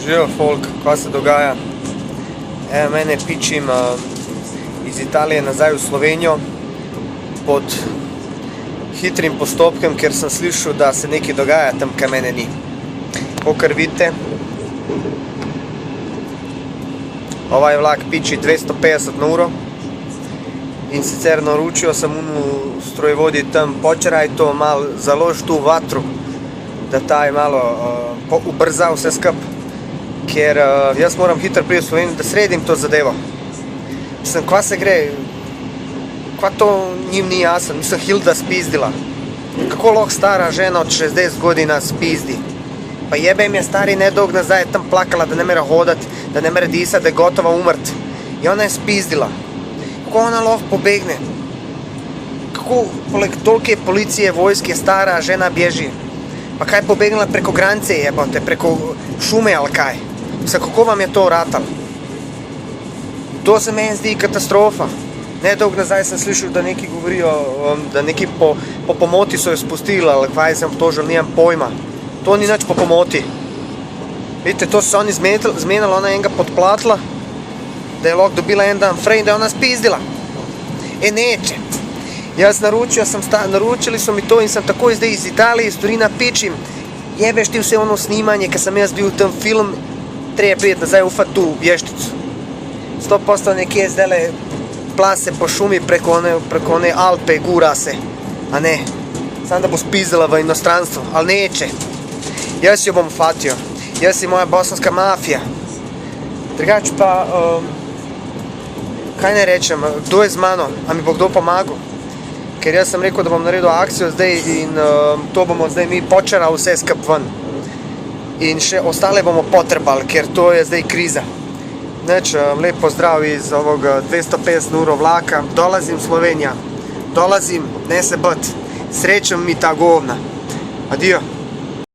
Živijo folk, kaj se dogaja. Evo mene pičim iz Italije nazaj v Slovenijo pod hitrim postopkem, ker sem slišal, da se nekaj dogaja tam, kaj mene ni. Kakor vidite, ovaj vlak piči 250 na uro in sicer naročijo sem strojevodi tam počeraj to malo založ tu vatru, da ta je malo ubrza vse skup, ker jaz moram hitro priti v Slovenijo, da sredim to zadevo. Mislim, kva se gre, kva to njim ni jasen, mislim, Hilda spizdila. Kako lahko stara žena od 60 godina spizdi? Pa jebem je stari nedolg nazaj je tam plakala, da ne mere hodati, da ne mere disati, da je gotova umrt. I ona je spizdila. Kako ona lahko pobegne? Kako poleg tolke policije, vojske, stara žena bježi? Pa kaj pobegnila preko granice jebote, preko šume ali kaj? Mislim, kako vam je to ratalo? To se meni zdi katastrofa. Nedolg nazaj sem slišal, da neki govorijo, da neki po pomoti so jo spustili, ali kaj sem obtožil, nimam pojma. To ni nič po pomoti. Vidite, to so oni zmenili, ona je enega podplatila, da je lahko dobila en dan fraj in da je ona spizdila. Neče. Jaz naročili so mi to in sem takoj zdaj iz Italije, iz Turina pičim. Jebeš ti vse ono snimanje, kad sem jaz bil v tem film, treba prijeti nazaj ufat tu vješticu. 100% nekje zdele plase po šumi preko one Alpe, gura se. A ne, sam da bo spizdila v inostranstvo, ali neće. Jaz jo bom fatio. Jaz si moja bosanska mafija. Drugač pa, kaj ne rečem, kdo je z mano, a mi bo kdo pomagal? Ker jaz sem rekel, da bom naredil akcijo zdaj in to bomo zdaj mi počerali vse skup ven. In še ostale bomo potrebali, ker to je zdaj kriza. Neč, lep pozdrav iz ovoga 250 uro vlaka, dolazim v Slovenija. Dolazim, ne se bati. Srećom mi ta govna. Adio.